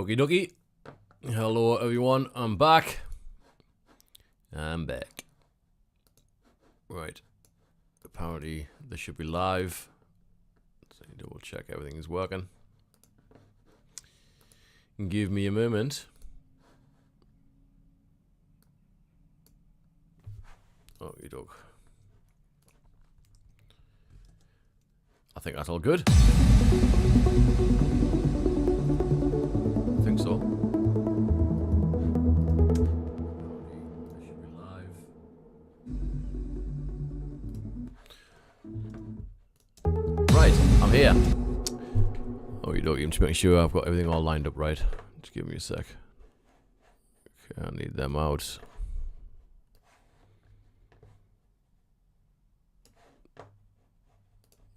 Okie dokie. Hello everyone, I'm back. Right. Apparently this should be live. So double check everything is working. Give me a moment. Okie doke. I think that's all good. I think so. This should be live. Right, I'm here. Okie dokie, I'm just making sure I've got everything all lined up right. Just give me a sec. Okay, I need them out.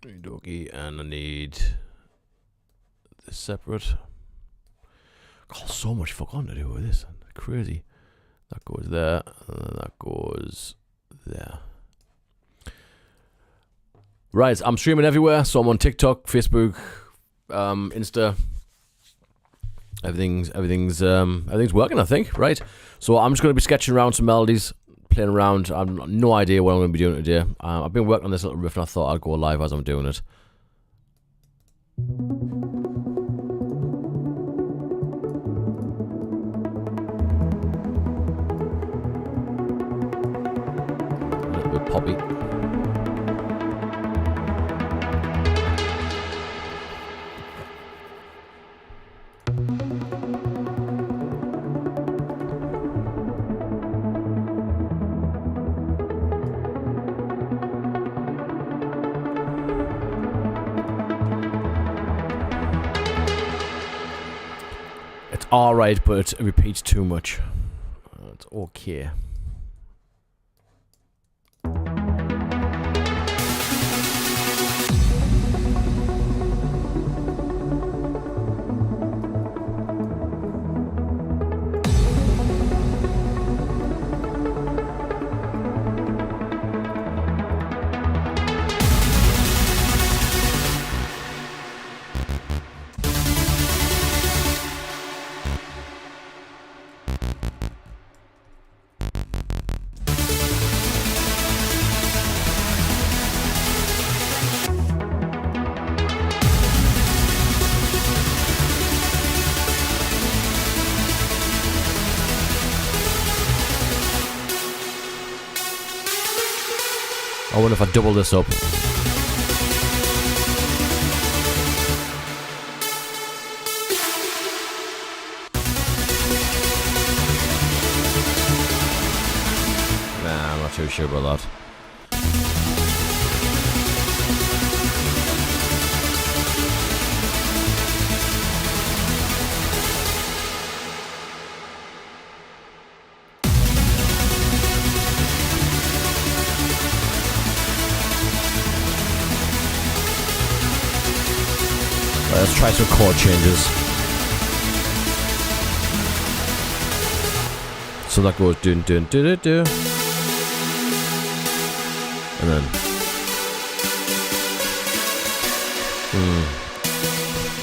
Okie dokie, and I need this separate. God, so much fucking to do with this. Crazy. That goes there, and then that goes there. Right, I'm streaming everywhere, so I'm on TikTok, Facebook, Insta. Everything's working, I think. Right, so I'm just going to be sketching around some melodies, playing around. I've no idea what I'm going to be doing today. I've been working on this little riff, and I thought I'd go live as I'm doing it. A little bit poppy. Alright, but it repeats too much. It's okay. I wonder if I double this up. Nah, I'm not too sure about that. Let's try some chord changes. So that goes dun dun dun dun dun. And then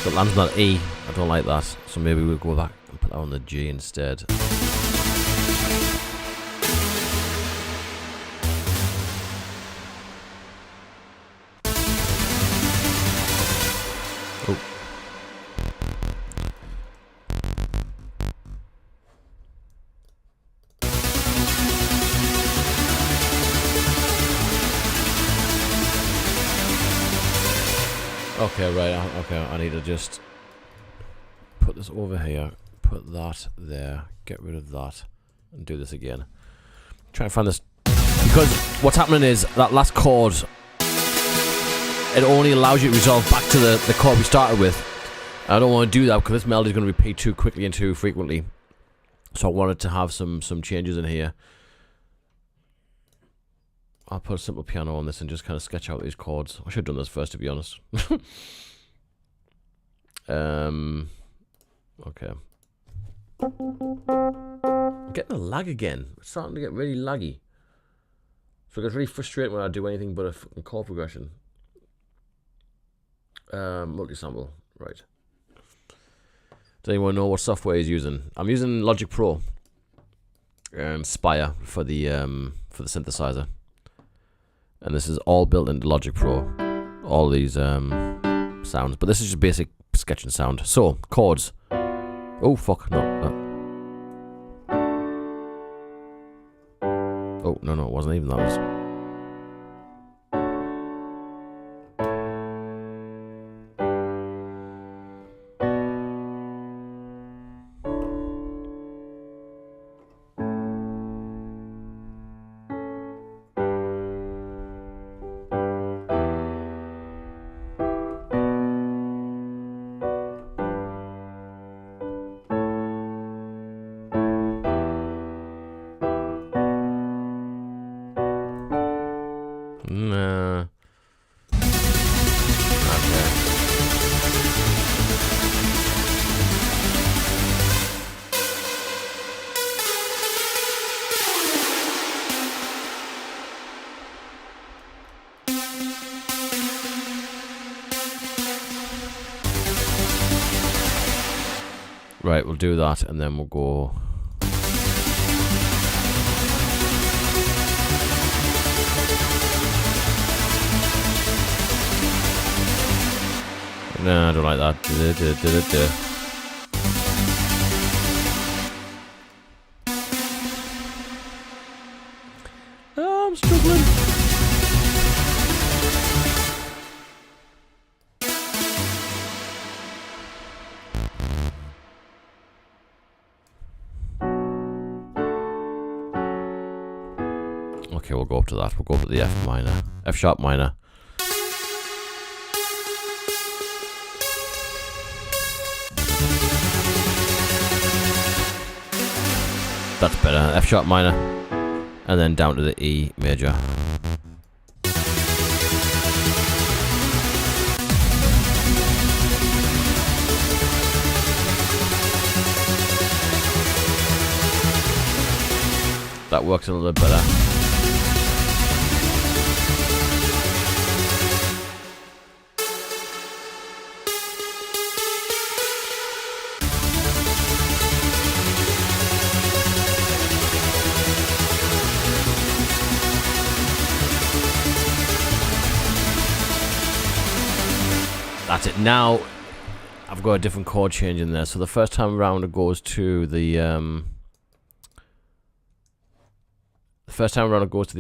so it lands on that E. I don't like that. So maybe we'll go back and put that on the G instead. Okay, right, okay, I need to just put this over here, put that there, get rid of that, and do this again. Try and find this, because what's happening is that last chord, it only allows you to resolve back to the chord we started with. I don't want to do that because this melody is going to repeat too quickly and too frequently. So I wanted to have some changes in here. I'll put a simple piano on this and just kind of sketch out these chords. I should have done this first, to be honest. Okay. I'm getting a lag again. It's starting to get really laggy. So it gets really frustrating when I do anything but a fucking chord progression. Multi-sample, right. Does anyone know what software he's using? I'm using Logic Pro and Spire for the synthesizer, and this is all built into Logic Pro. All these sounds, but this is just basic sketching sound. So chords. Oh fuck no. Oh no, it wasn't even that. Was. Nah. Okay. Right, we'll do that and then we'll go. No, I don't like that. Oh, I'm struggling. Okay, we'll go up to that. We'll go up to the F minor. F sharp minor. That's better. F sharp minor, and then down to the E major. That works a little bit better. That's it. Now I've got a different chord change in there. So the first time around it goes to the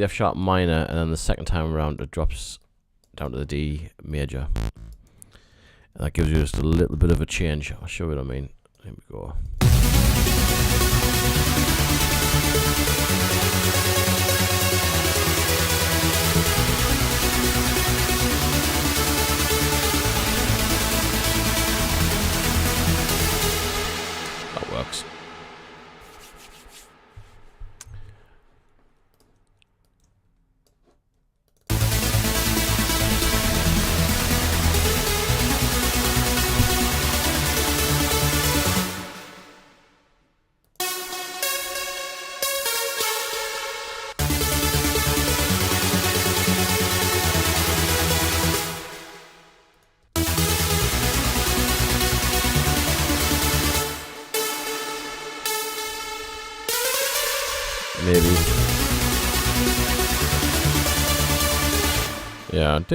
F sharp minor, and then the second time around it drops down to the D major, and that gives you just a little bit of a change. I'll show you what I mean. Here we go. That works. Maybe. Yeah. That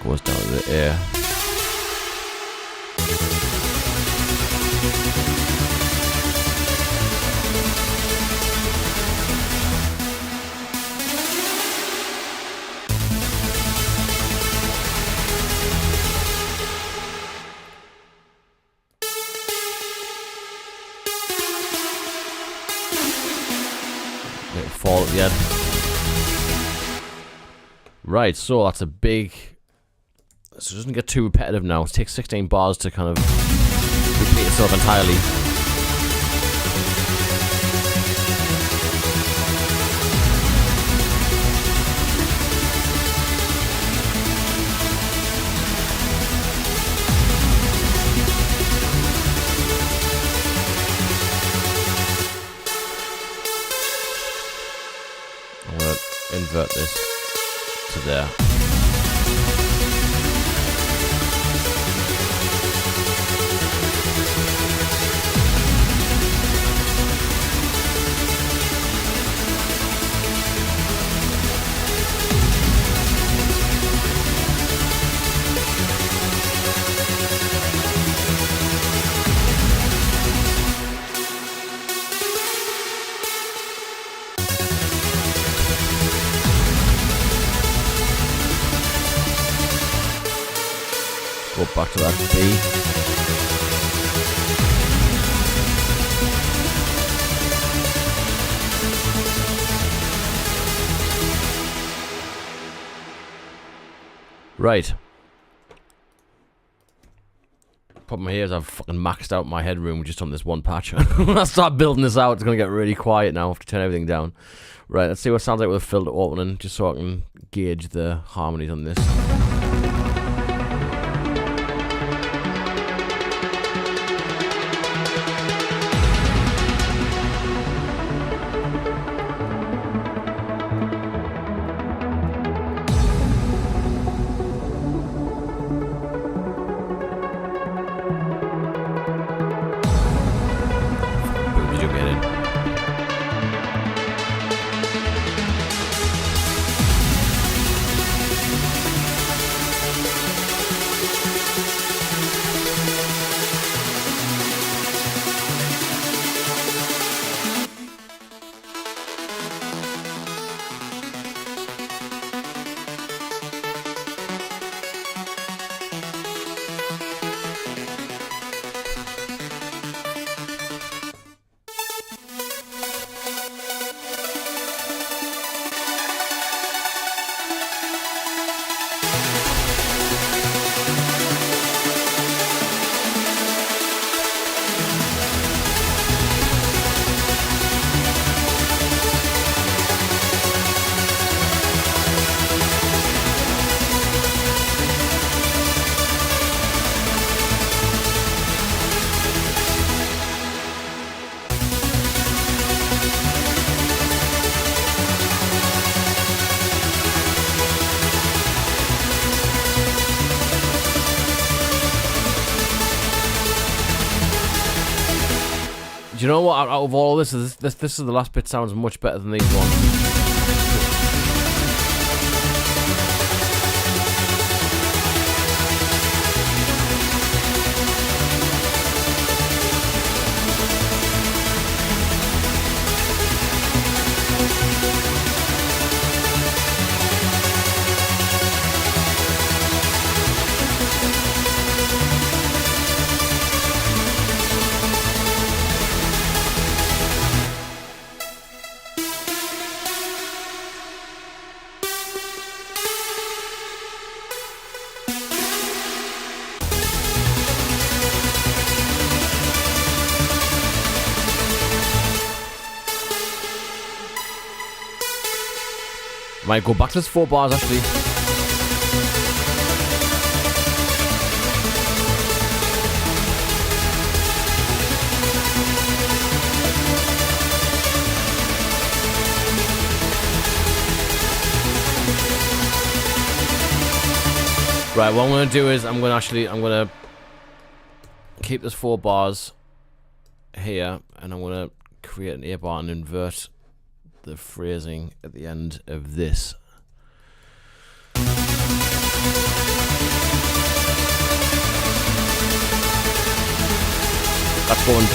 goes down to the air. Fall at the end. Right, so that's a big. So it doesn't get too repetitive now. It takes 16 bars to kind of repeat itself entirely. invert this to there. Go back to that B. Right. Problem here is I've fucking maxed out my headroom just on this one patch. When I start building this out, it's gonna get really quiet now. I have to turn everything down. Right, let's see what it sounds like with a filter opening, just so I can gauge the harmonies on this. Do you know what? Out of all this is this is the last bit sounds much better than these ones. Might go back to this 4 bars actually. Right, what I'm gonna do is I'm gonna keep this 4 bars here, and I'm gonna create an A bar and invert the phrasing at the end of this. That's going.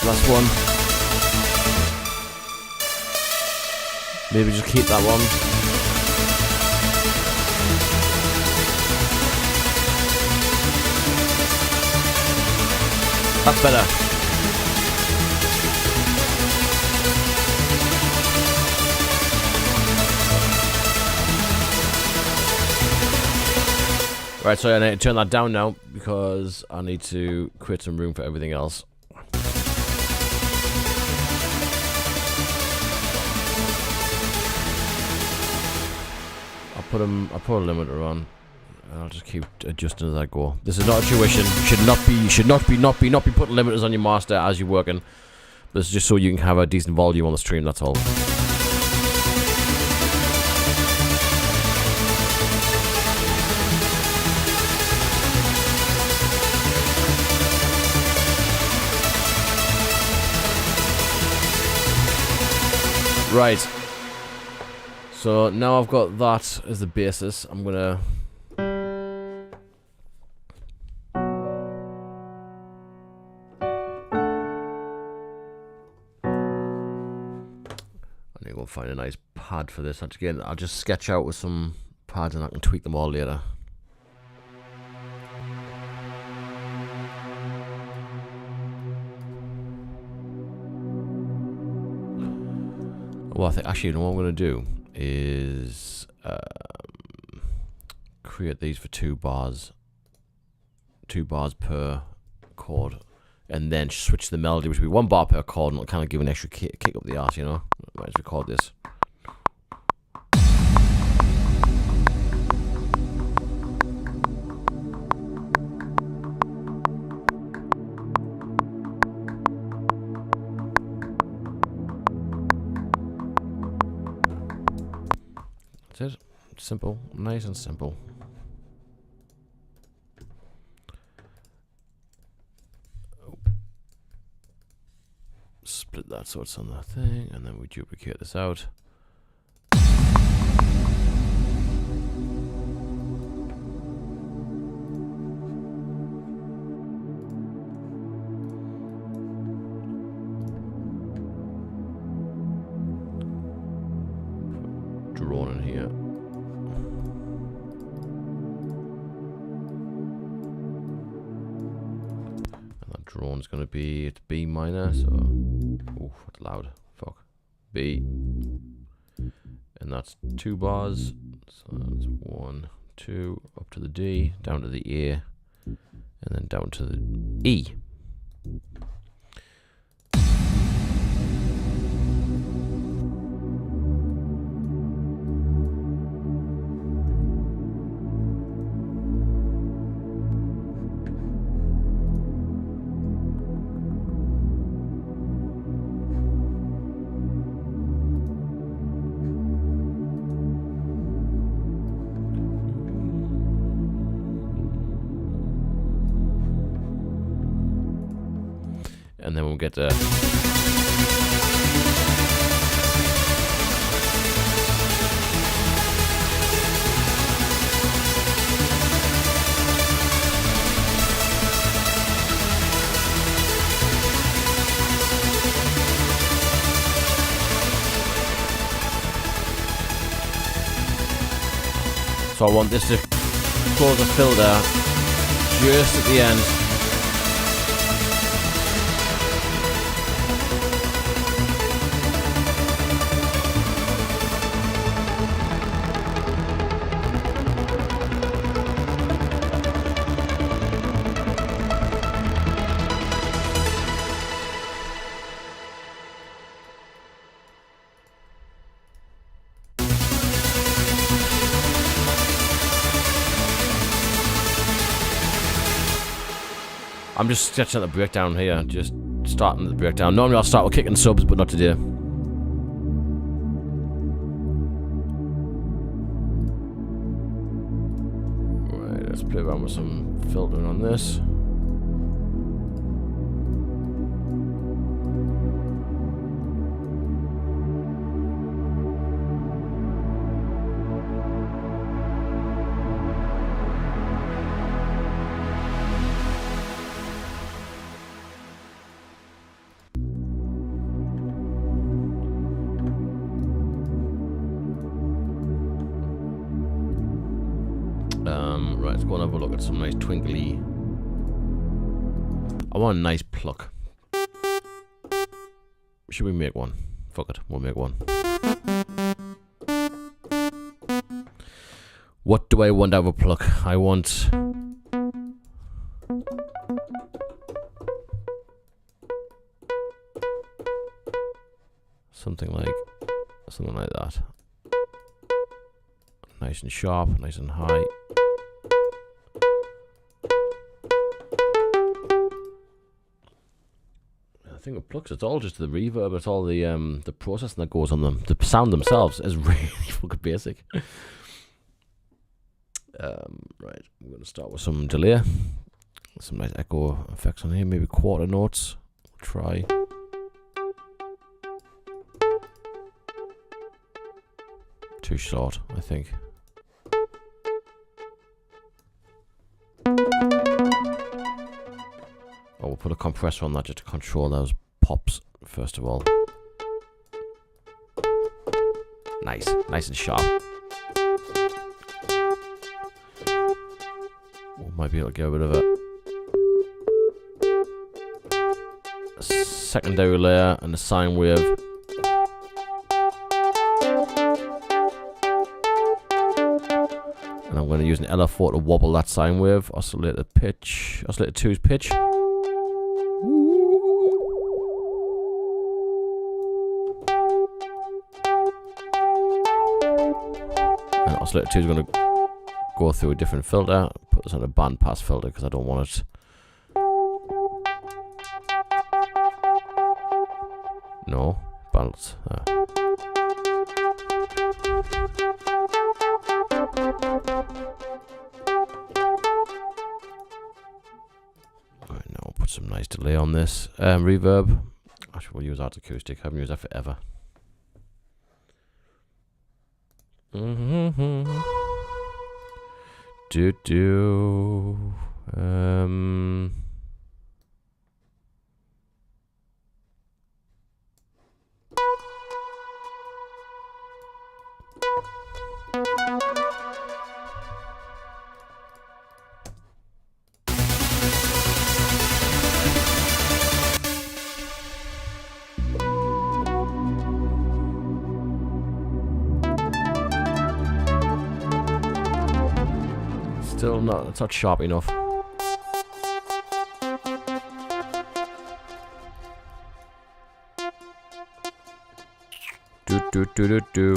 Last one. Maybe just keep that one. That's better. Right, so I need to turn that down now because I need to create some room for everything else. I'll put a limiter on. I'll just keep adjusting as I go. This is not a tuition. You should not be putting limiters on your master as you're working. This is just so you can have a decent volume on the stream. That's all. Right. So now I've got that as the basis. I'm gonna go find a nice pad for this. Again, I'll just sketch out with some pads and I can tweak them all later. Well, I think actually, you know what I'm going to do is create these for 2 bars per chord, and then switch the melody, which will be 1 bar per chord, and it'll kind of give an extra kick up the arse, you know. Let's record this. That's it. Simple, nice and simple. Split that so it's on that thing, and then we duplicate this out. Drone in here. And that drone's gonna be at B minor, so ooh, that's loud. Fuck. B. And that's 2 bars. So that's 1, 2, up to the D, down to the A, and then down to the E. And then we'll get to so I want this to close the filter just at the end. I'm just sketching out the breakdown here, just starting the breakdown. Normally I'll start with kicking subs, but not today. Right, let's play around with some filtering on this. let's go and have a look at some nice twinkly. I want a nice pluck. Should we make one? Fuck it, we'll make one. What do I want out of a pluck? I want... something like that. Nice and sharp, nice and high. I think with plucks, it's all just the reverb. It's all the processing that goes on them. The sound themselves is really fucking basic. Right, I'm going to start with some delay. Some nice echo effects on here. Maybe quarter notes. We'll try. Too short, I think. Oh, we'll put a compressor on that just to control those pops, first of all. Nice. Nice and sharp. We might be able to get rid of a secondary layer and a sine wave. And I'm going to use an LR4 to wobble that sine wave. Oscillate 2's pitch. And oscillator 2 is going to go through a different filter. Put this on a bandpass filter because I don't want it. No, balance. Right, now we'll put some nice delay on this. Reverb. Actually, we'll use Art Acoustic. I haven't used that forever. Still not, it's not sharp enough. Do.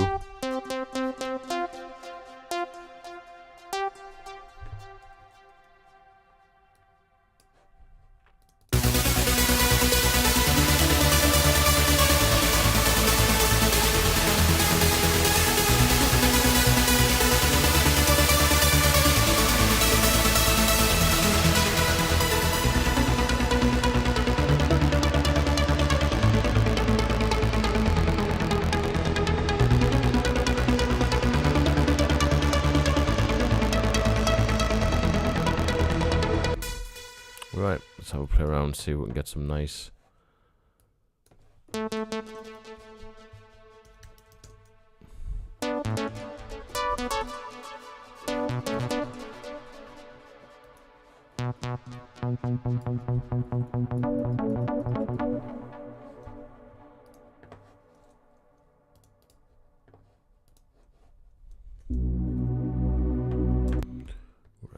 Right, let's have a play around, see if we can get some nice.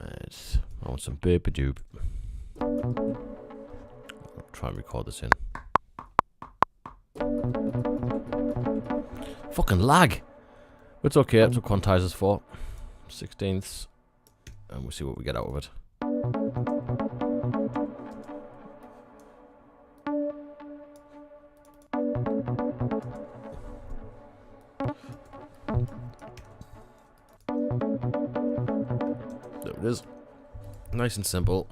Right, I want some baby doob. I'll try and record this in. Fucking lag! It's okay, that's what quantizer's for. 16ths. And we'll see what we get out of it. There it is. Nice and simple.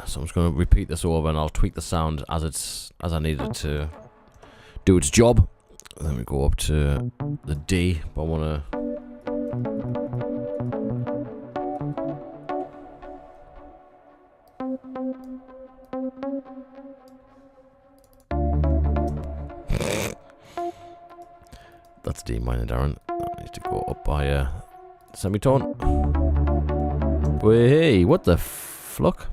So I'm just going to repeat this over and I'll tweak the sound as I need it to do its job. Then we go up to the D, but I want to D minor, Darren. That needs to go up by a semitone. Hey, what the fluck?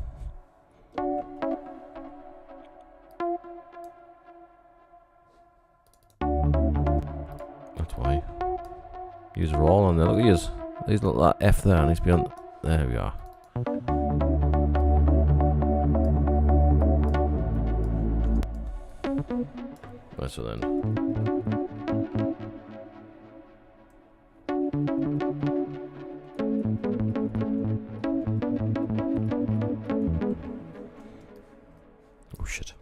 That's why. Use a roll on there. Look at these. These look like F there. Needs to be on. There we are. Right, so then. Oh shit.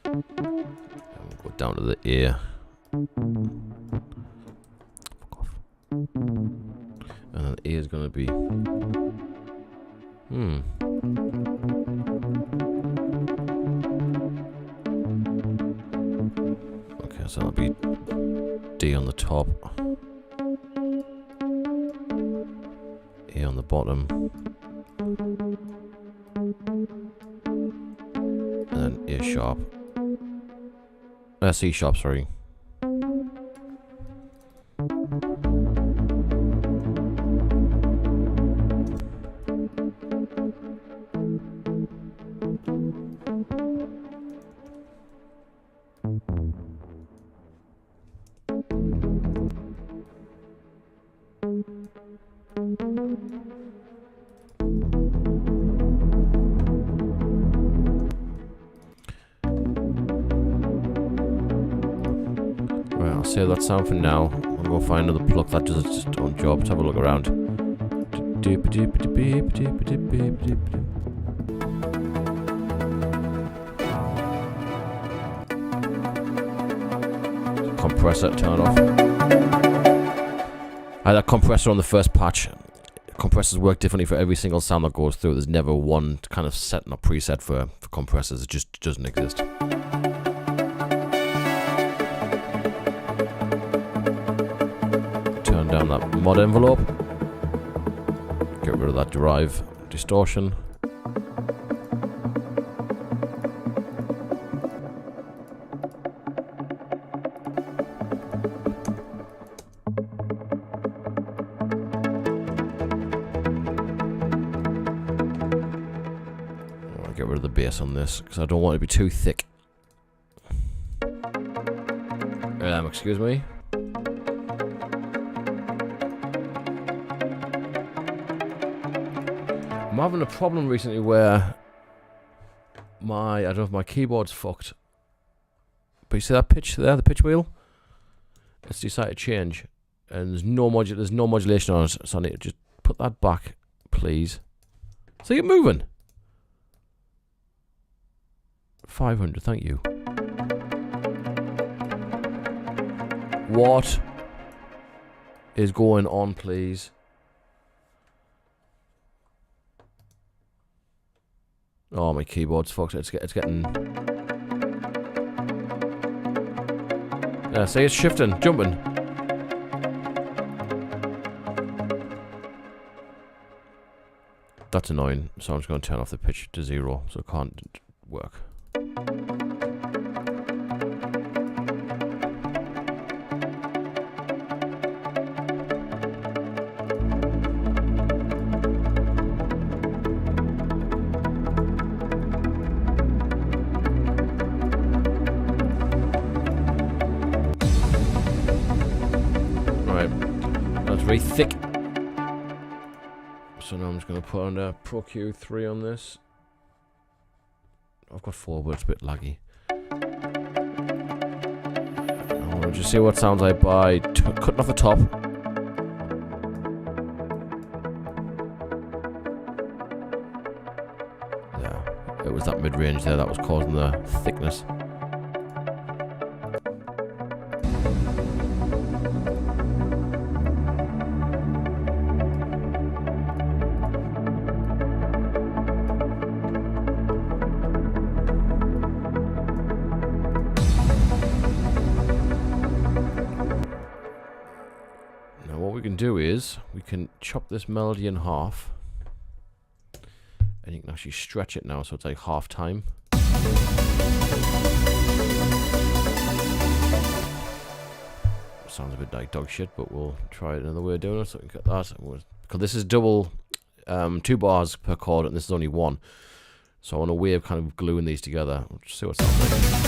And we'll go down to the ear. Fuck off. And then E is gonna be. Okay, so that'll be D on the top, E on the bottom, and then A sharp. C sharp, sorry. Save that sound for now. I'll go find another pluck that does its own job. Let's have a look around. Compressor, turn it off. I had that compressor on the first patch. Compressors work differently for every single sound that goes through. There's never one kind of set or preset for compressors. It just doesn't exist. Down that mod envelope, get rid of that drive distortion. I'll get rid of the bass on this because I don't want it to be too thick. Excuse me. I'm having a problem recently where I don't know if my keyboard's fucked. But you see that pitch there, the pitch wheel? It's decided to change. And there's no modulation on it, so I need to just put that back, please. See it moving. 500, thank you. What is going on, please? Oh, my keyboard's fucked. It's getting. Yeah, see, it's shifting, jumping. That's annoying. So I'm just going to turn off the pitch to 0, so it can't work. Very thick. So now I'm just going to put on a Pro Q3 on this. I've got 4, but it's a bit laggy. I want to just see what it sounds like by cutting off the top. Yeah, it was that mid-range there that was causing the thickness. Do is we can chop this melody in half and you can actually stretch it now so it's like half time. sounds a bit like dog shit, but we'll try another way of doing it so we can get that. Because this is double, 2 bars per chord, and this is only 1. So I want a way of kind of gluing these together. We'll just see what it sounds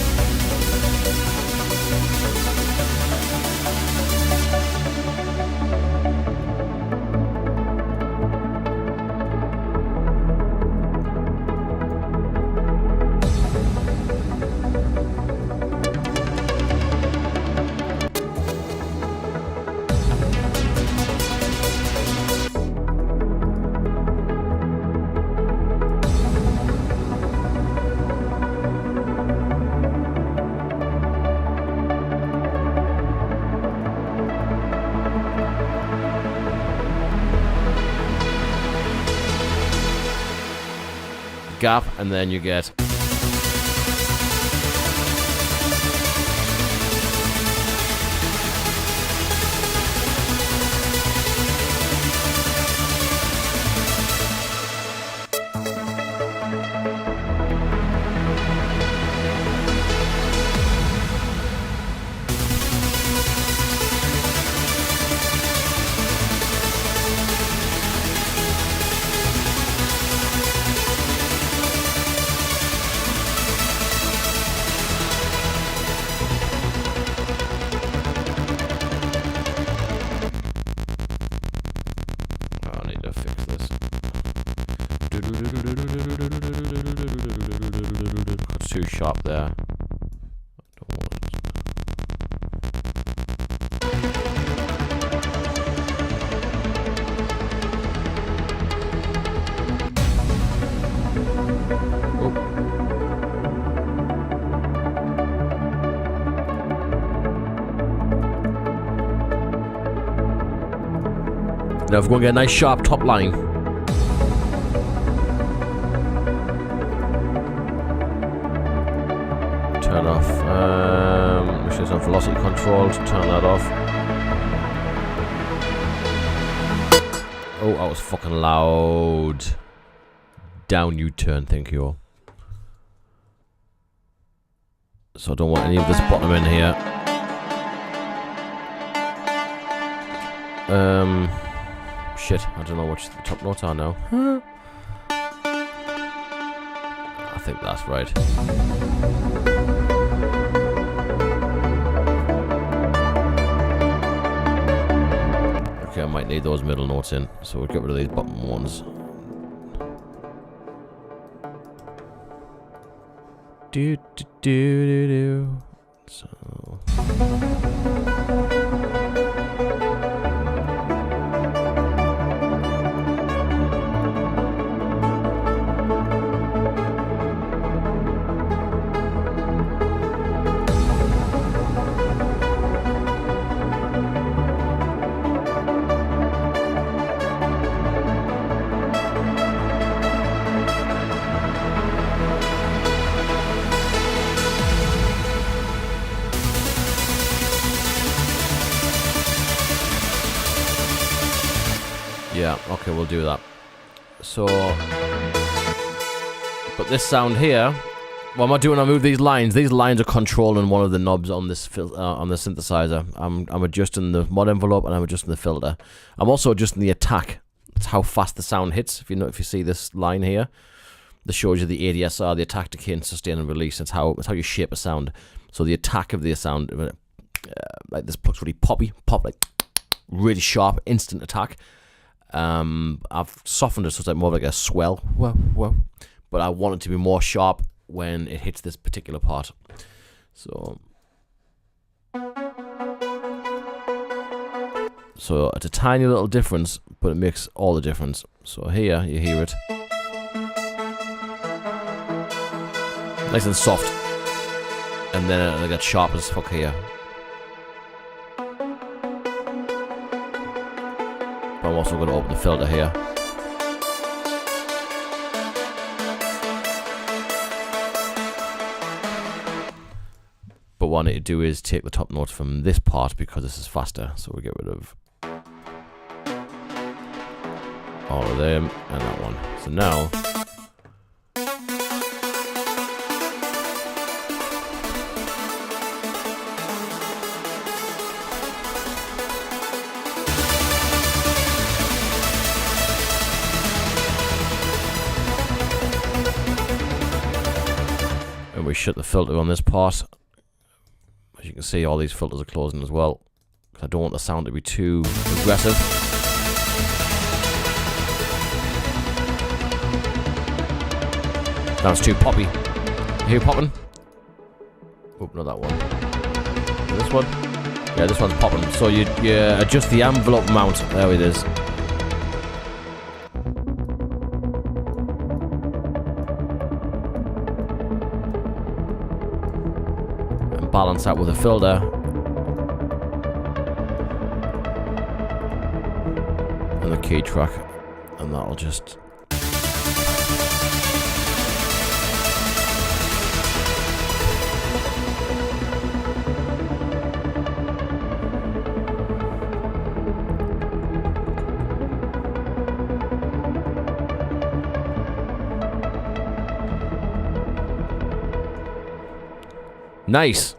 gap, and then you get too sharp there. Now if we're going to get a nice sharp top line, turn off, make sure it's on velocity control, turn that off. Oh, that was fucking loud. Down U-turn, thank you. So I don't want any of this bottom in here. Shit, I don't know which the top notes are now. I think that's right. Okay, I might need those middle notes in, so we'll get rid of these bottom ones. Do do do do do. So. Yeah, okay, we'll do that. So, but this sound here, what am I doing? I move these lines. These lines are controlling one of the knobs on this on the synthesizer. I'm adjusting the mod envelope and I'm adjusting the filter. I'm also adjusting the attack. That's how fast the sound hits. If you see this line here, this shows you the ADSR, the attack, decay, and sustain and release. It's how you shape a sound. So the attack of the sound, like this pluck's really poppy, like really sharp, instant attack. I've softened it so it's like more like a swell, but I want it to be more sharp when it hits this particular part. So it's a tiny little difference, but it makes all the difference. So here you hear it, nice and soft, and then it gets sharp as fuck here. I'm also going to open the filter here. But what I need to do is take the top notes from this part because this is faster. So we get rid of all of them and that one. So now shut the filter on this part. As you can see, all these filters are closing as well. I don't want the sound to be too aggressive. That's too poppy. Hear popping? Oh, not that one. This one? Yeah, this one's popping. So you adjust the envelope amount. There it is. And balance that with a filter. And the key track. And that'll just... Nice.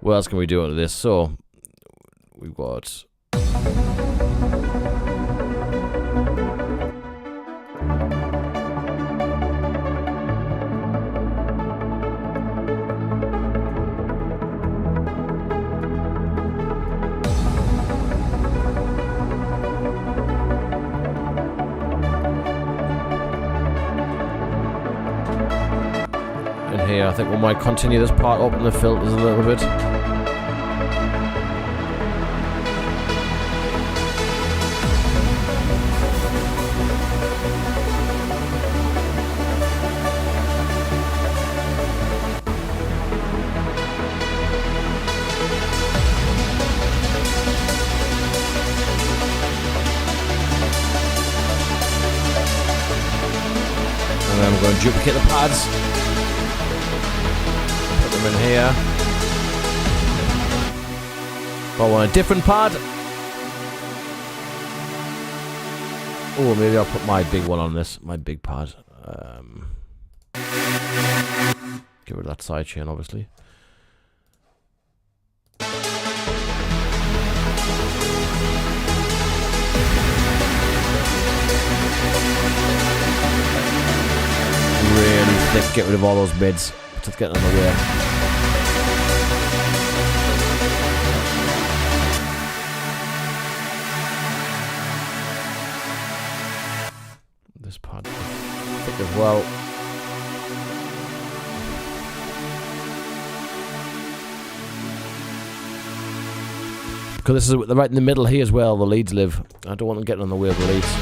What else can we do out of this? So, we've got... I think we might continue this part, open the filters a little bit. And then we're going to duplicate the pads. In here. I want a different pad. Oh, maybe I'll put my big one on this. My big pad. Get rid of that side chain, obviously. Really thick. Get rid of all those mids. Just getting on the way. This pad thick as well. Because this is right in the middle here as well, the leads live. I don't want them getting on the way of the leads.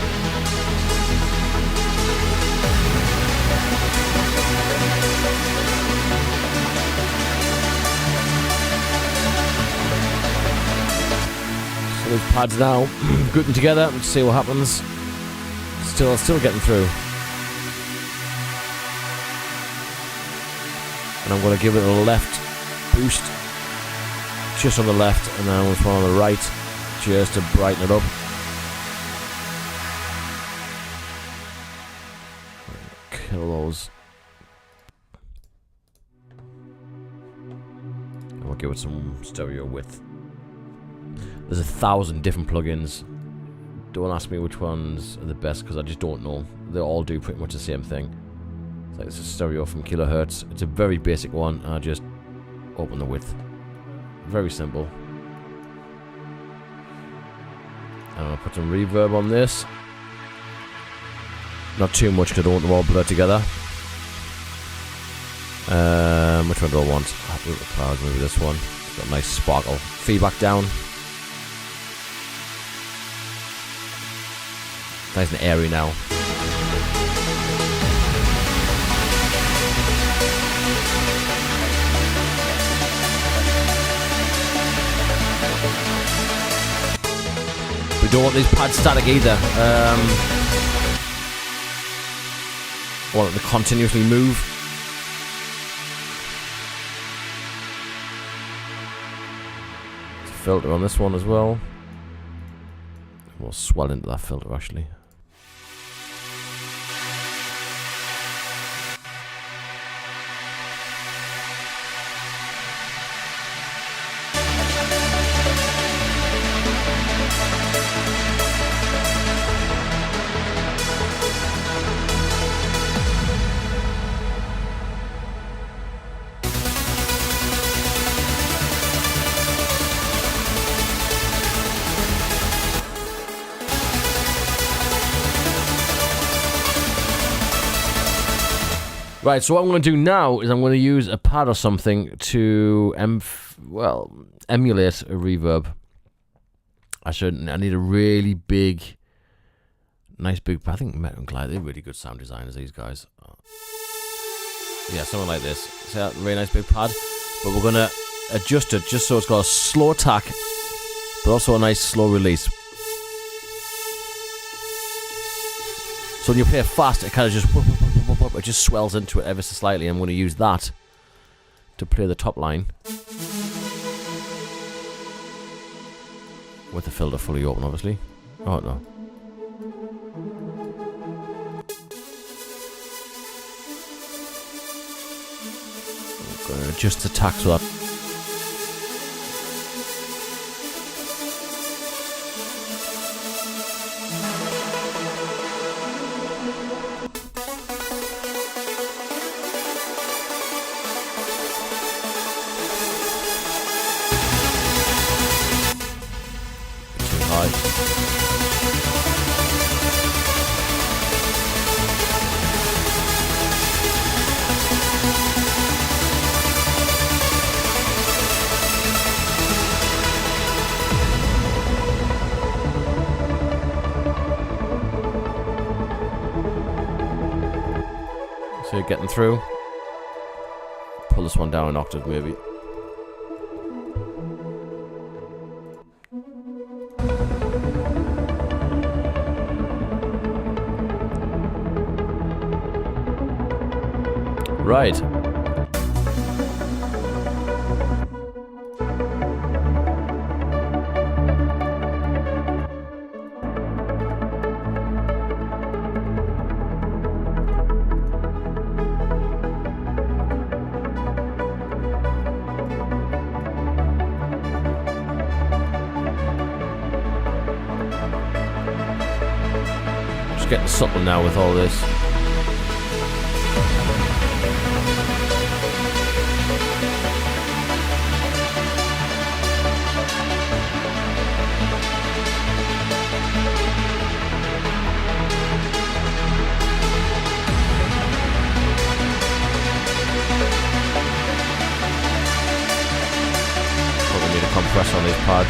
Those pads now, group them together and see what happens. Still getting through. And I'm going to give it a left boost, just on the left, and then one on the right, just to brighten it up. Kill those. And we'll give it some stereo width. There's 1,000 different plugins. Don't ask me which ones are the best because I just don't know. They all do pretty much the same thing. It's like it's a stereo from Kilohertz. It's a very basic one, and I just open the width. Very simple. And I'll put some reverb on this. Not too much because I don't want them all blurred together. Which one do I want? Happy with the clouds, maybe this one. It's got a nice sparkle. Feedback down. Nice and airy now. We don't want these pads static either. I want it to continuously move. There's a filter on this one as well. We'll swell into that filter actually. Right, so what I'm going to do now is I'm going to use a pad or something to emulate a reverb. I need a really big, nice big pad. I think Met and Glide, they're really good sound designers, these guys. Yeah, something like this. See that really nice big pad? But we're going to adjust it just so it's got a slow attack, but also a nice slow release. So when you play fast, it kind of just it just swells into it ever so slightly. I'm going to use that to play the top line with the filter fully open, obviously. Oh no. I'm going to adjust the attack so that so you're getting through. Pull this one down an octave maybe. Right. Just getting subtle now with all this. Compress on these pads.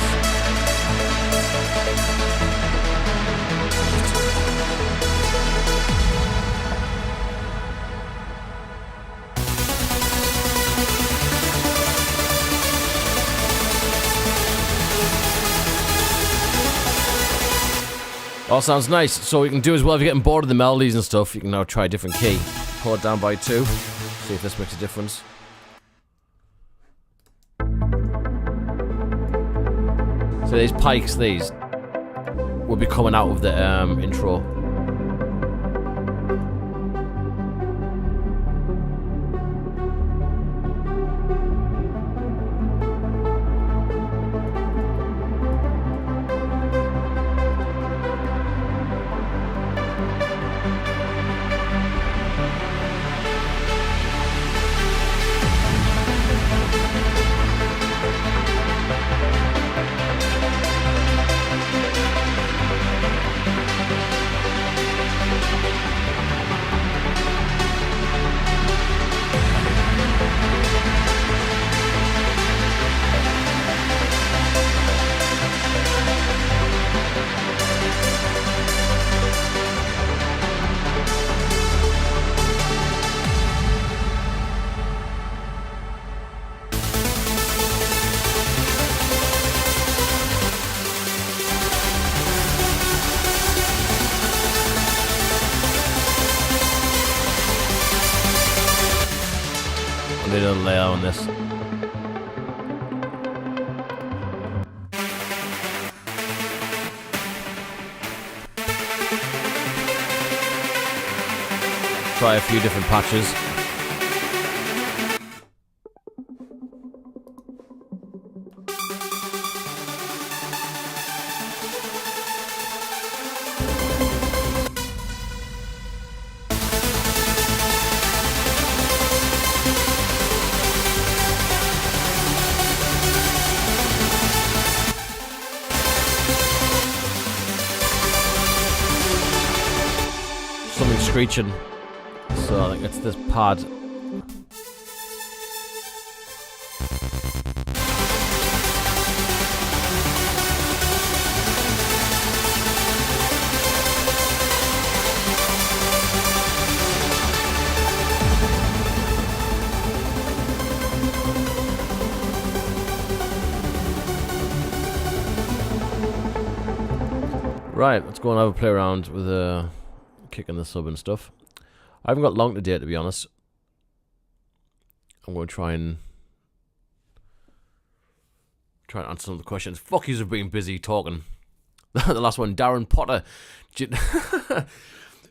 All sounds nice. So what you can do as well, if you're getting bored of the melodies and stuff, you can now try a different key. Chord down by 2. See if this makes a difference. So these pikes, these will be coming out of the intro. Little layer on this. Try a few different patches. Screeching. So I think it's this pad. Right, let's go and have a play around with kicking the sub and stuff. I haven't got long today, to be honest. I'm going to try and answer some of the questions. Fuck, you've been busy talking. The last one, Darren Potter.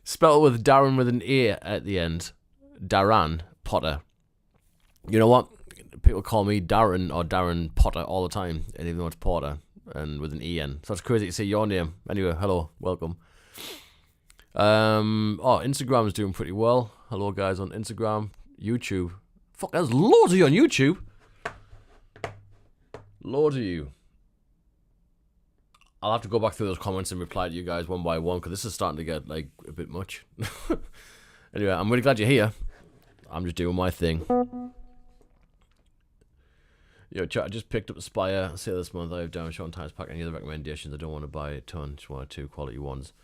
Spelled with Darren with an A at the end. Darren Potter. You know what? People call me Darren or Darren Potter all the time, and even though it's Porter and with an EN. So it's crazy to see your name. Anyway, hello, welcome. Instagram's doing pretty well. Hello guys on Instagram. YouTube. Fuck, there's loads of you on YouTube. Loads of you. I'll have to go back through those comments and reply to you guys one by one, because this is starting to get like a bit much. Anyway, I'm really glad you're here. I'm just doing my thing. Yo, chat, I just picked up Aspire sale this month. I have Darren Sean Times Pack. Any other recommendations? I don't want to buy a ton, just one or two quality ones.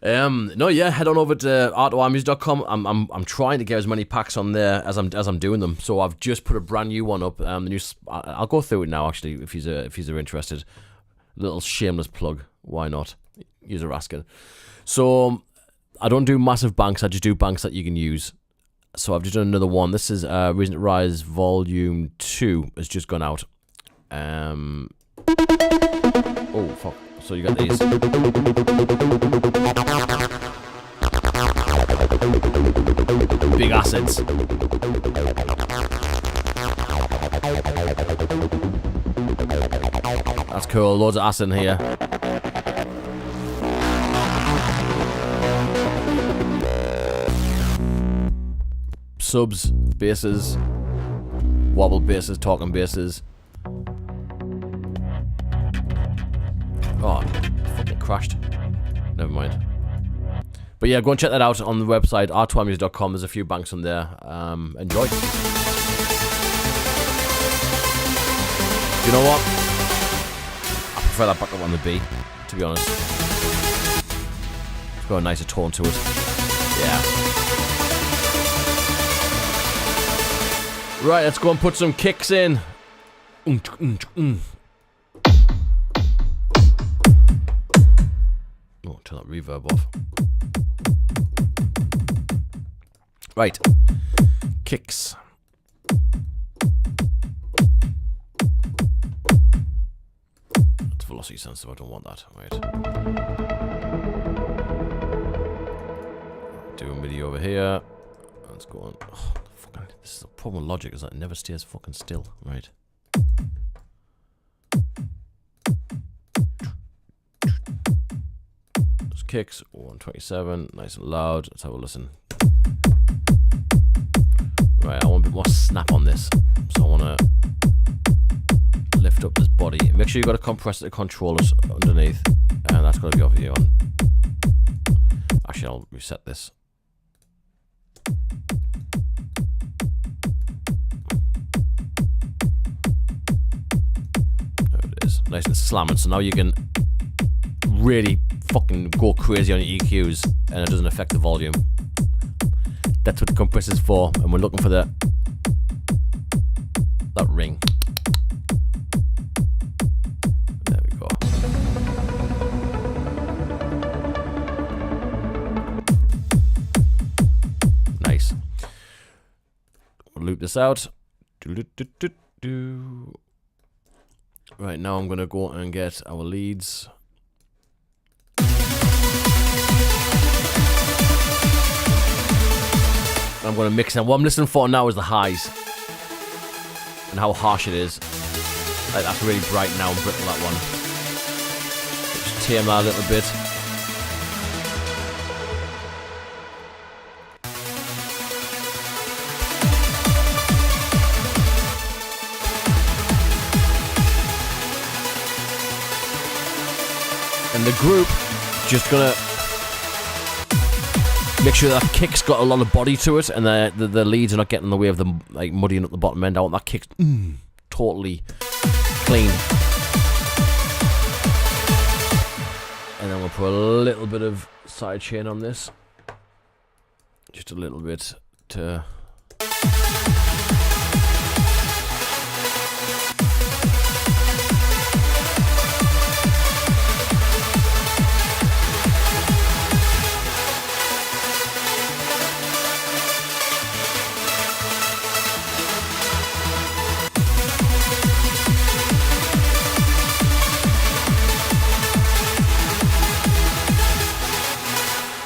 No, yeah, head on over to artoarmusic.com. I'm trying to get as many packs on there as I'm doing them. So I've just put a brand new one up. The new I'll go through it now actually if you're interested. Little shameless plug. Why not? You're asking. So I don't do massive banks. I just do banks that you can use. So I've just done another one. This is Reason to Rise Volume 2 has just gone out. Oh fuck. So you got these. Big acids. That's cool. Loads of acid in here. Subs, basses, wobble basses, talking basses. Oh, fucking crashed. Never mind. But yeah, go and check that out on the website, artoarmusic.com. There's a few banks on there. Enjoy. You know what? I prefer that backup on the B, to be honest. It's got a nicer tone to it. Yeah. Right, let's go and put some kicks in. Oh, turn that reverb off. Right, kicks. That's velocity sensitive, I don't want that. Right. Do a MIDI over here. Let's go on. Oh, fucking, this is the problem with Logic, is that it never stays fucking still. Right. Those kicks, 127, nice and loud. Let's have a listen. Right, I want a bit more snap on this. So I want to lift up this body. Make sure you've got a compressor to controllers underneath. And that's got to be over here on. Actually, I'll reset this. There it is. Nice and slamming. So now you can really fucking go crazy on your EQs and it doesn't affect the volume. That's what the compressor's for, and we're looking for that ring. There we go. Nice. We'll loop this out. Right, now I'm gonna go and get our leads. I'm going to mix it. What I'm listening for now is the highs and how harsh it is. Like, that's really bright now and brittle, that one. Just tame that a little bit. And the group just going to Make sure that kick's got a lot of body to it, and the leads are not getting in the way of the like muddying up the bottom end. I want that kick totally clean. And then we'll put a little bit of side chain on this, just a little bit to.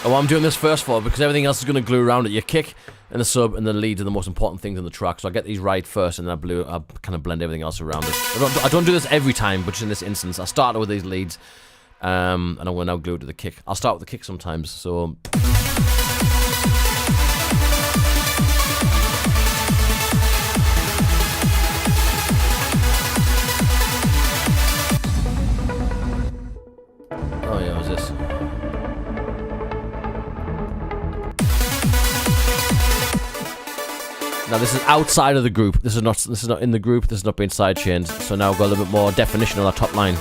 And what I'm doing this first for, because everything else is going to glue around it. Your kick and the sub and the leads are the most important things in the track. So I get these right first, and then I kind of blend everything else around it. I don't do this every time, but just in this instance, I started with these leads, and I'm going to now glue it to the kick. I'll start with the kick sometimes, so. Oh yeah, what's this? Now this is outside of the group. This is not in the group. This is not being sidechained. So now I've got a little bit more definition on our top line.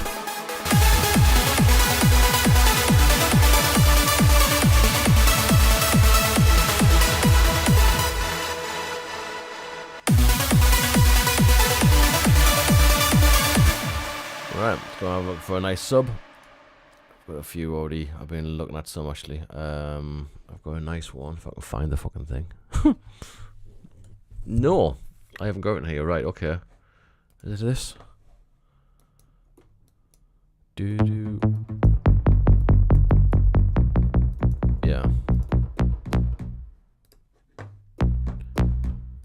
Alright, let's go and look for a nice sub. Got a few already I've been looking at some actually. I've got a nice one if I can find the fucking thing. No, I haven't got it in here. Right, okay. Is it this? Do. Yeah.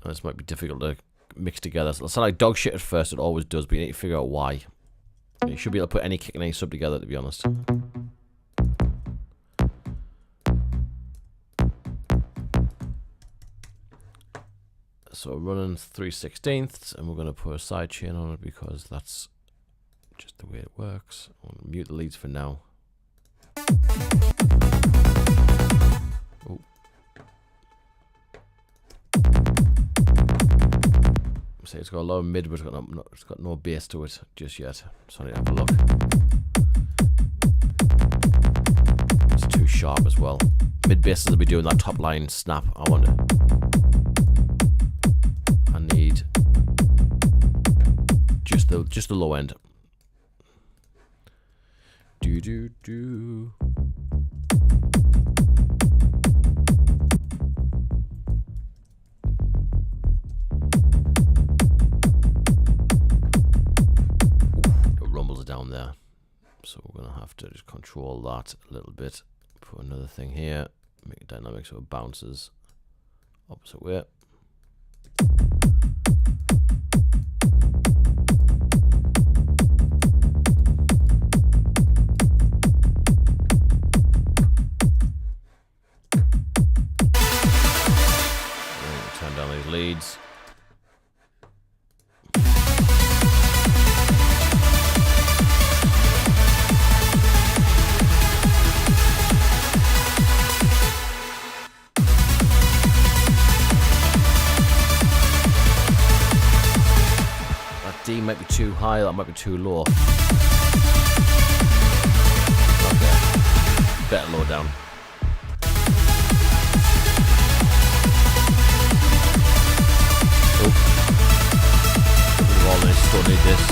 This might be difficult to mix together. So it sounds like dog shit at first, it always does, but you need to figure out why. You should be able to put any kick and any sub together, to be honest. So running 3/16, and we're going to put a side chain on it because that's just the way it works. I'll mute the leads for now. Oh. See, it's got a low mid, but it's got no bass to it just yet. So I need to have a look. It's too sharp as well. Mid basses will be doing that top line snap. I wonder. I need just the low end. Do. It rumbles down there, so we're gonna have to just control that a little bit. Put another thing here. Make it dynamic so it bounces opposite way. Turn down these leads. D might be too high, that might be too low. Okay. Better low down. Oh. All this, don't need this.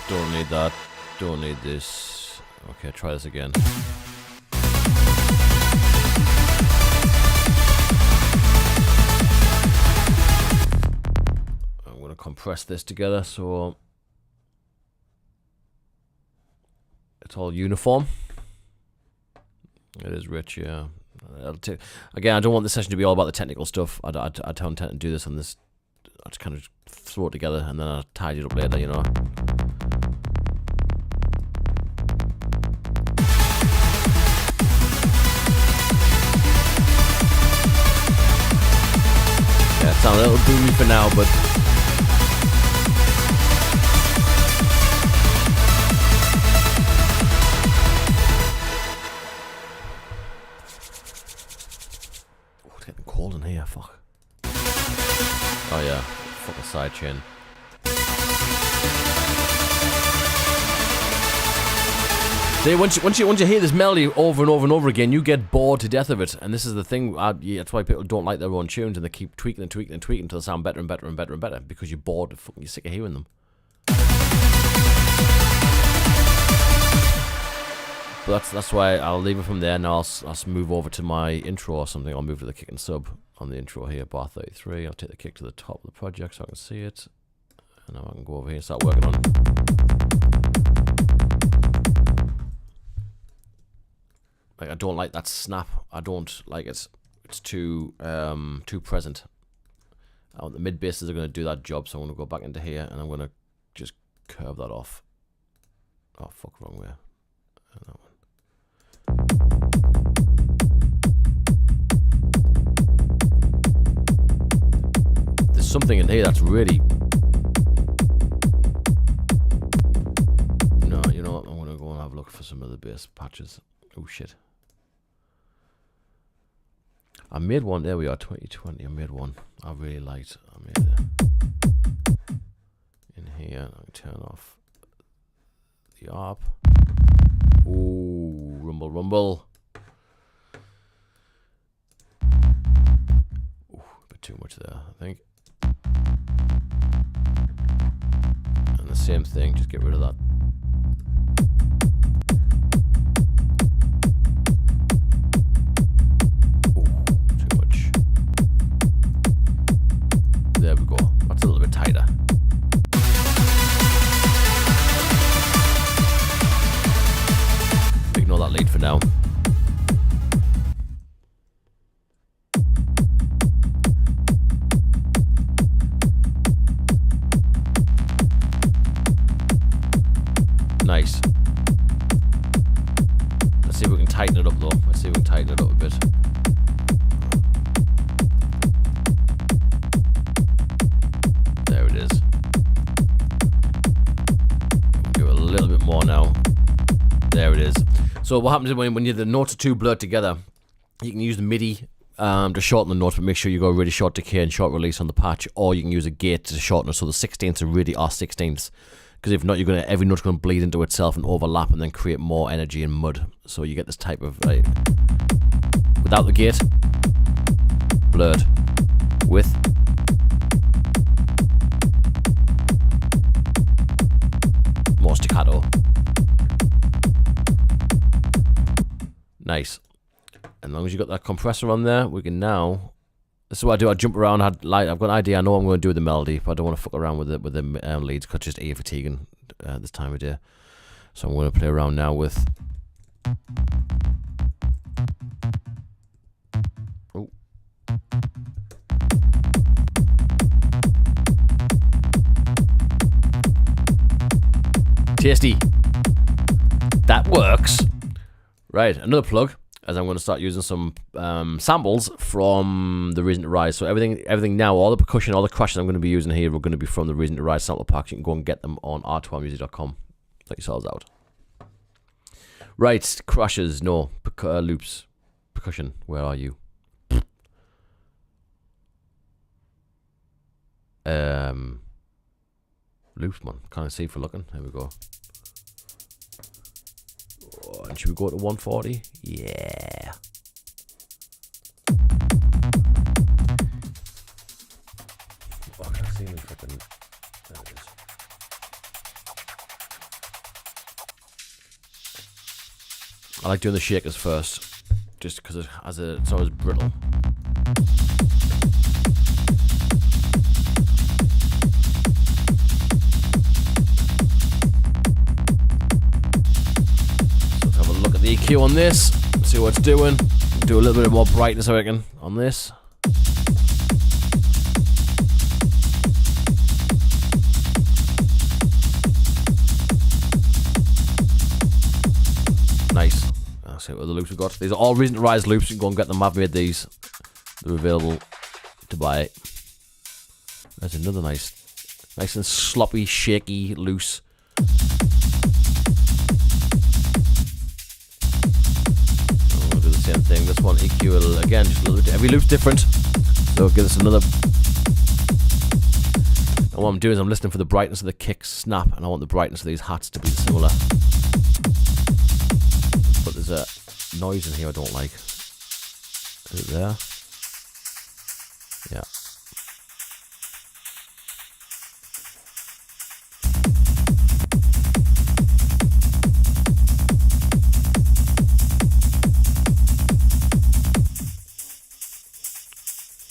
Don't need that. Don't need this. Okay, try this again. Compress this together so it's all uniform. It is rich, yeah. Again, I don't want this session to be all about the technical stuff. I don't tend to do this on this. I just kind of throw it together and then I tidy it up later, you know. Yeah, it sounds a little boomy for now, but getting cold in here, fuck. Oh yeah, fucking side chain. See, once you hear this melody over and over and over again, you get bored to death of it. And this is the thing, that's why people don't like their own tunes, and they keep tweaking and tweaking and tweaking until they sound better and better and better and better, because you're bored, you're sick of hearing them. But that's why I'll leave it from there. Now I'll move over to my intro or something. I'll move to the kick and sub on the intro here, bar 33. I'll take the kick to the top of the project so I can see it. And now I can go over here and start working on it. Like, I don't like that snap. I don't like it. It's too present. The mid basses are going to do that job, so I'm going to go back into here and I'm going to just curve that off. Oh fuck, wrong way. That one. There's something in here that's really. No, you know what? I'm going to go and have a look for some of the bass patches. Oh shit. I made one, there we are, 2020, I made one I really liked. I made it in here. I can turn off the ARP. Ooh, rumble, rumble. Ooh, a bit too much there, I think. And the same thing, just get rid of that. There we go. That's a little bit tighter. Ignore that lead for now. Nice. Let's see if we can tighten it up though. Let's see if we can tighten it up a bit. There it is. Give it a little bit more now. There it is. So what happens is when the notes are too blurred together, you can use the MIDI to shorten the notes, but make sure you go really short decay and short release on the patch, or you can use a gate to shorten it so the 16ths really are 16ths. Because if not, every note's going to bleed into itself and overlap and then create more energy and mud. So you get this type of, like, without the gate, blurred, with, more staccato. Nice. As long as you got that compressor on there, we can now. This is what I do. I jump around. I've got an idea. I know I'm going to do with the melody, but I don't want to fuck around with the leads because it's just ear fatiguing this time of day. So I'm going to play around now with. Oh. Tasty. That works. Right, another plug, as I'm going to start using some samples from the Reason to Rise. So everything now, all the percussion, all the crashes I'm going to be using here are going to be from the Reason to Rise sample packs. You can go and get them on r12music.com. Check yourselves out. Right, crashes, no, loops, percussion, where are you? Loops, man, can't see for looking. There we go. Oh, and should we go to 140? Yeah. Oh, I can't see any fucking. There it is. I like doing the shakers first, just because it's always brittle. The EQ on this, see what it's doing. Do a little bit more brightness, I reckon, on this. Nice. Let's see what other loops we've got. These are all Reason to Rise loops. You can go and get them. I've made these. They're available to buy. There's another nice and sloppy, shaky, loose. same thing. This one EQ will, again, just a little bit, every loop's different. So give us another. And what I'm doing is I'm listening for the brightness of the kick snap, and I want the brightness of these hats to be similar. But there's a noise in here I don't like. Is it there? Yeah.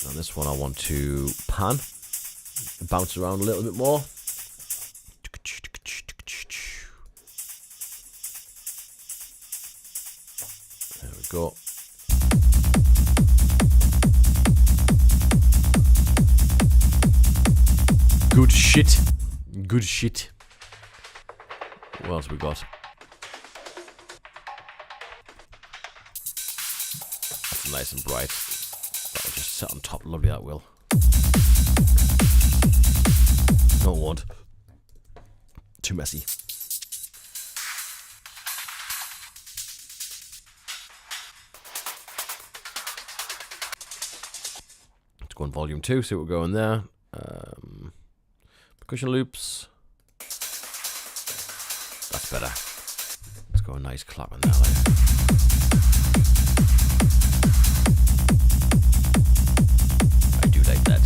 Now this one I want to pan, bounce around a little bit more. There we go. Good shit. Good shit. What else we got? That's nice and bright. That'll just sit on top. Lovely, that will. No, it won't. Too messy. Let's go on volume 2, see what we're going there. Percussion loops. That's better. Let's go a nice clap on that. I do like that.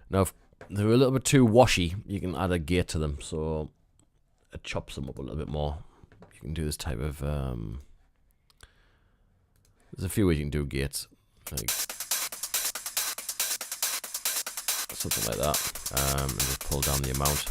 Now, if they're a little bit too washy, you can add a gate to them, so it chops them up a little bit more. You can do this type of. There's a few ways you can do gates, like something like that, and just pull down the amount.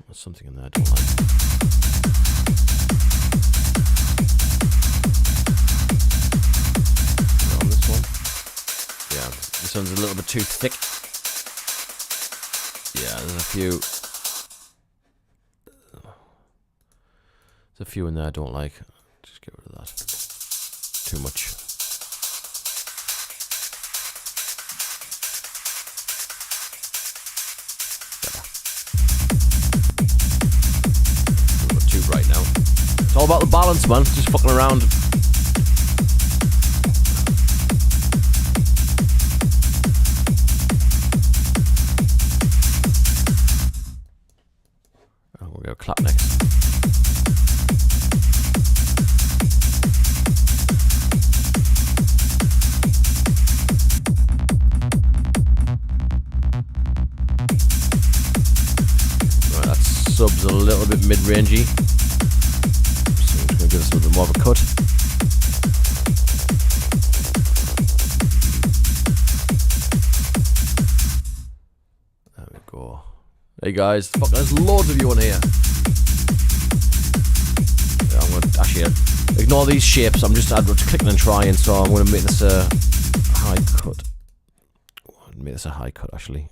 There's something in there I don't like. This one's a little bit too thick. Yeah, there's a few in there I don't like. Just get rid of that. Too much. Better. A little bit too bright now. It's all about the balance, man. Just fucking around. Clap next. Right, that sub's a little bit mid-rangey, so I'm just going to give us a little bit more of a cut. There we go. Hey guys, fuck, there's loads of you on here. I'm going to actually ignore these shapes. I'm just clicking and trying, so I'm going to make this a high cut. Make this a high cut actually.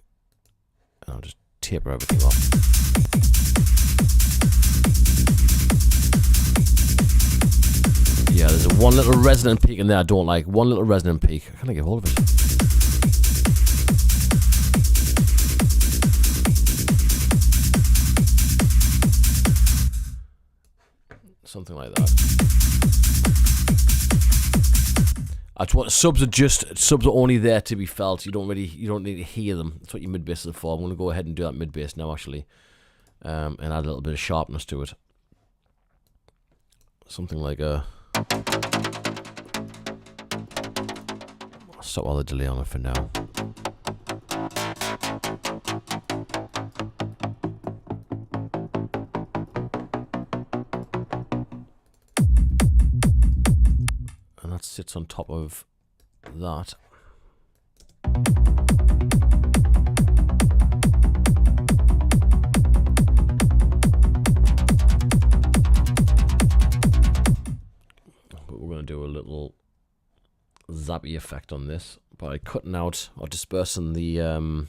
And I'll just taper everything off. Yeah, there's one little resonant peak in there I don't like. One little resonant peak. I can't get hold of it. Something like that. That's what subs are only there to be felt. You don't need to hear them. That's what your mid bass is for. I'm going to go ahead and do that mid bass now actually, and add a little bit of sharpness to it. Something like a. I'll stop all the delay on it for now. Sits on top of that. But we're going to do a little zappy effect on this by cutting out or dispersing the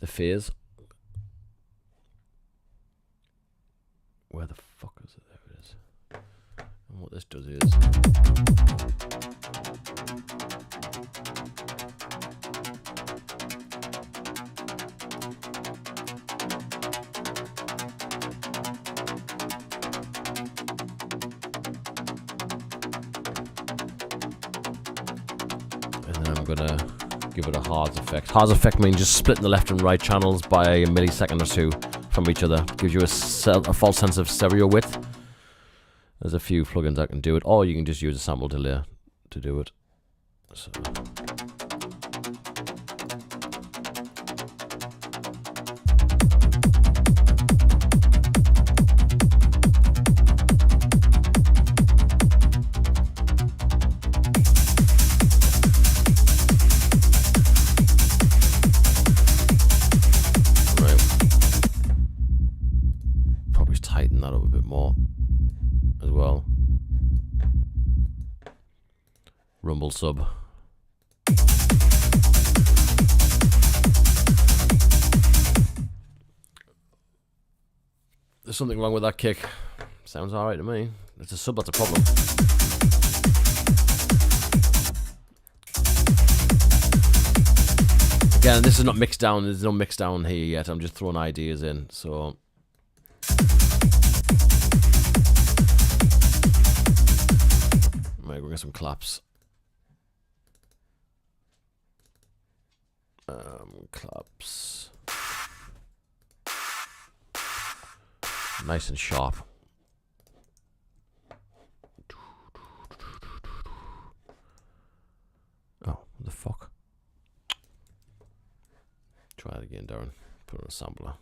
phase. Where the fuck is it? There it is. And what this does is I'm gonna give it a Haas effect. Haas effect means just splitting the left and right channels by a millisecond or two from each other. Gives you a false sense of stereo width. There's a few plugins that can do it, or you can just use a sample delay to do it. So. Rumble sub. There's something wrong with that kick. Sounds alright to me. It's a sub that's a problem. Again, this is not mixed down. There's no mix down here yet. I'm just throwing ideas in. So we'll get some claps. Claps. Nice and sharp. Oh, what the fuck? Try it again, Darren. Put on a sampler.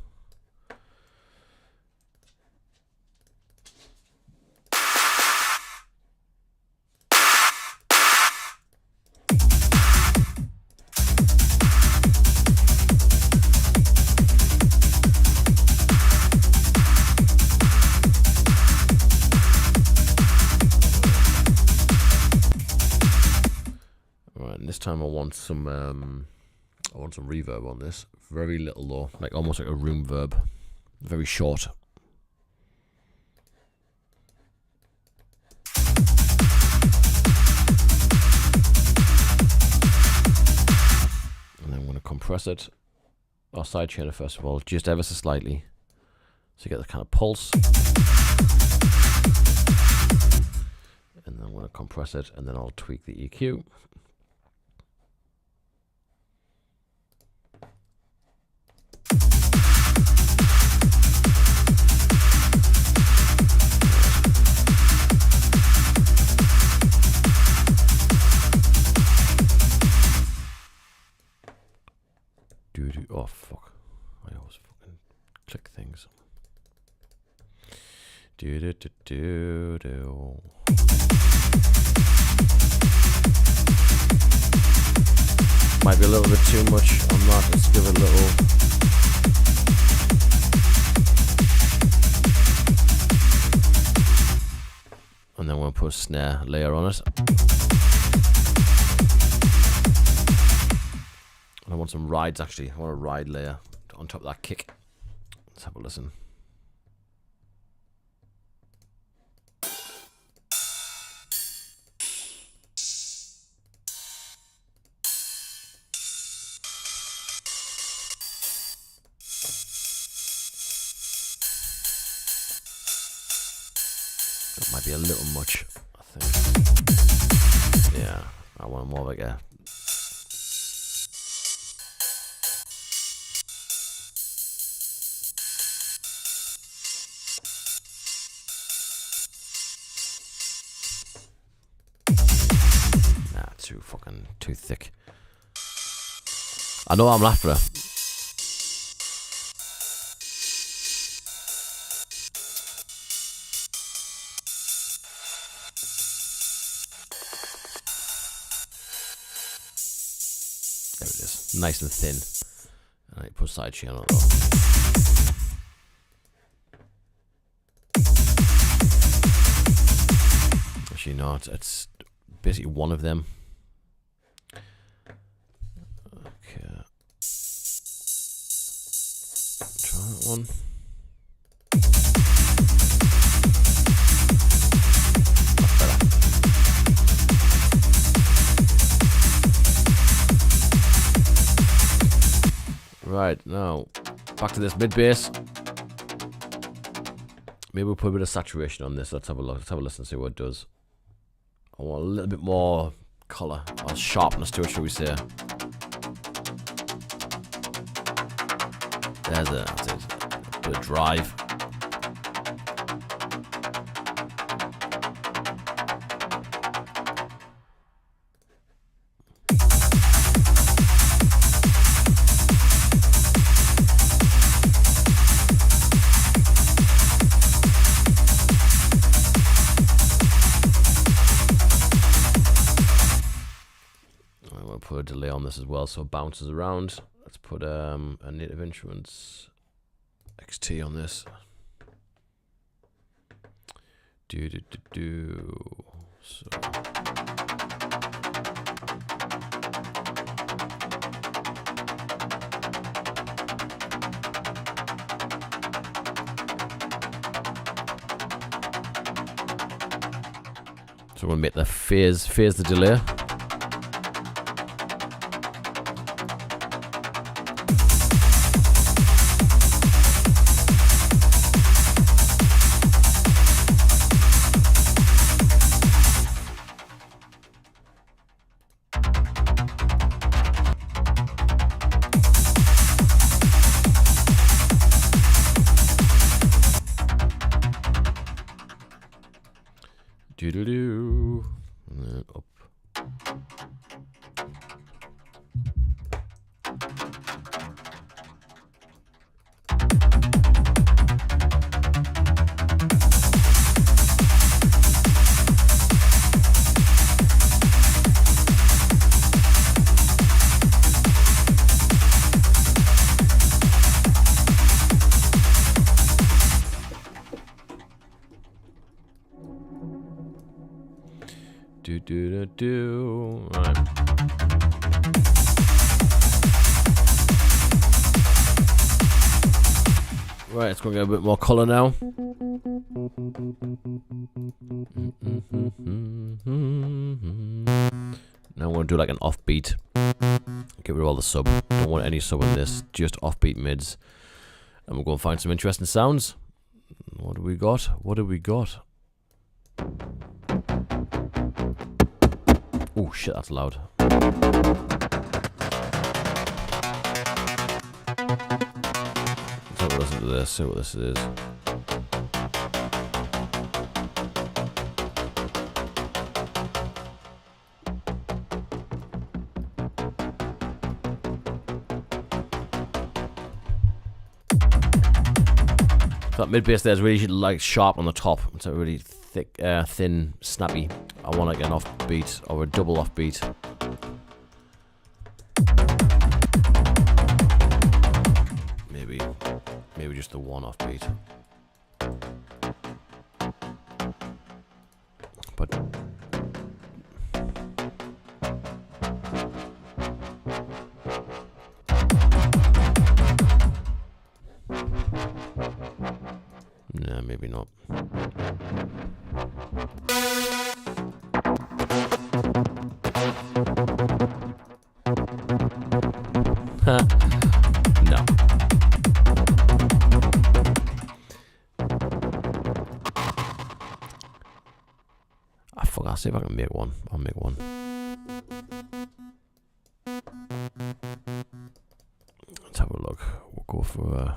This time I want some reverb on this. Very little though, like almost like a room verb. Very short. And then I'm going to compress it, or sidechain it first of all, just ever so slightly, so you get the kind of pulse. And then I'm going to compress it, and then I'll tweak the EQ. Oh fuck! I always fucking click things. Might be a little bit too much on that. Let's give it a little. And then we'll put a snare layer on it. I want some rides actually. I want a ride layer on top of that kick. Let's have a listen. That might be a little much, I think. Yeah, I want more like a. Too thick. I know I'm after her. There it is. Nice and thin. And I put sidechain on it. Actually not. It's basically one of them. that one. Right, now back to this mid bass. Maybe we'll put a bit of saturation on this. Let's have a look. Let's have a listen and see what it does. I want a little bit more colour or sharpness to it, shall we say. There's that's it. A bit of drive. Put a delay on this as well so it bounces around. Let's put a Native Instruments XT on this. So we're gonna make the phase the delay. And then up. Right. Right, it's going to get a bit more colour now. Now I'm going to do like an offbeat. Get rid of all the sub. Don't want any sub in this. Just offbeat mids. And we're going to find some interesting sounds. What do we got? What do we got? Oh shit, that's loud. Let's have a listen to this, see what this is. That mid bass there is really like sharp on the top. It's a really thick, thin, snappy. I want like an offbeat or a double offbeat. Maybe just the one offbeat. But nah, maybe not. No. I forgot. I'll see if I can make one. I'll make one. Let's have a look. We'll go for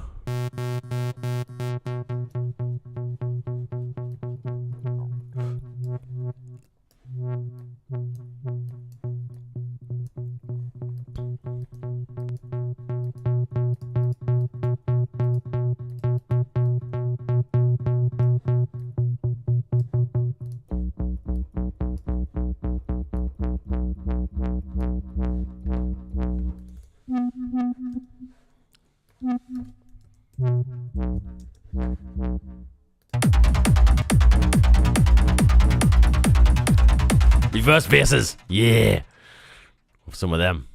reverse basses, yeah. Some of them.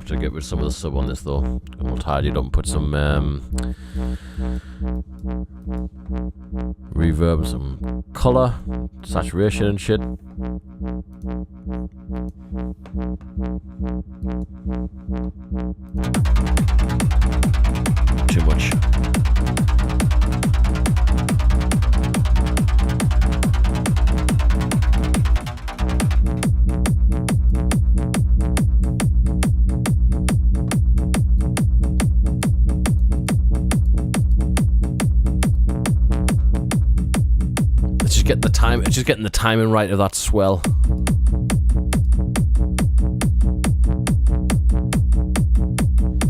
have to get rid of some of the sub on this though. And we'll tidy it up and put some reverb, some color, saturation and shit. Too much. It's just getting the timing right of that swell.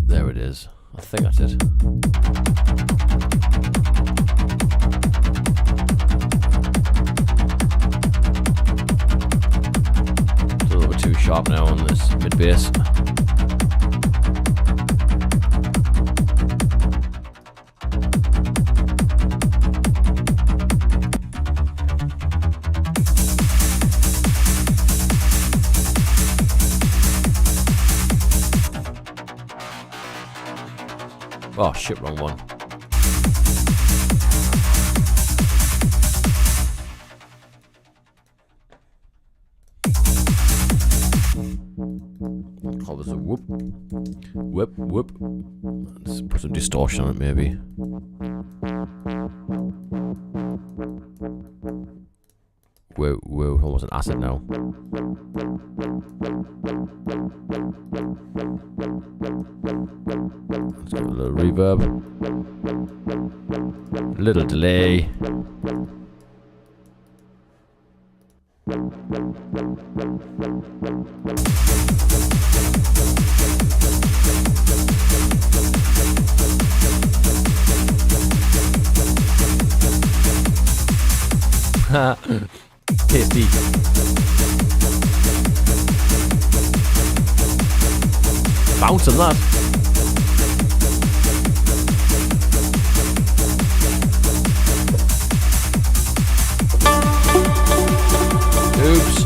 There it is. I think that's it. It's a little bit too sharp now on this mid bass. Oh shit, wrong one. Call this a whoop. Whip, whip. Let's put some distortion on it maybe. Whoa, whoa, almost an acid now. Let's give it a little reverb. A little delay. Tasty. Bounce on that. Oops.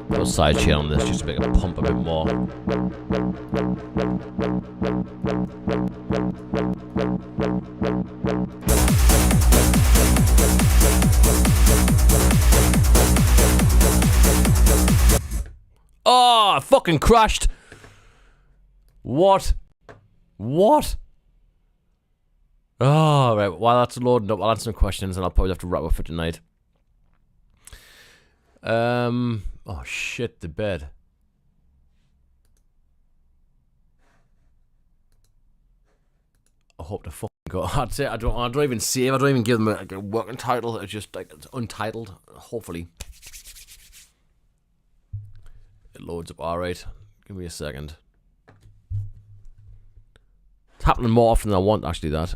Put a side chain on this just to make it pump a bit more. Oh, I fucking crashed. What? What? Oh, right. While that's loading up, I'll answer some questions and I'll probably have to wrap up for tonight. Oh shit, the bed. I hope to fucking go. I'd say I don't even save. I don't even give them a working title. It's just like it's untitled. Hopefully, it loads up. All right, give me a second. It's happening more often than I want. Actually, that.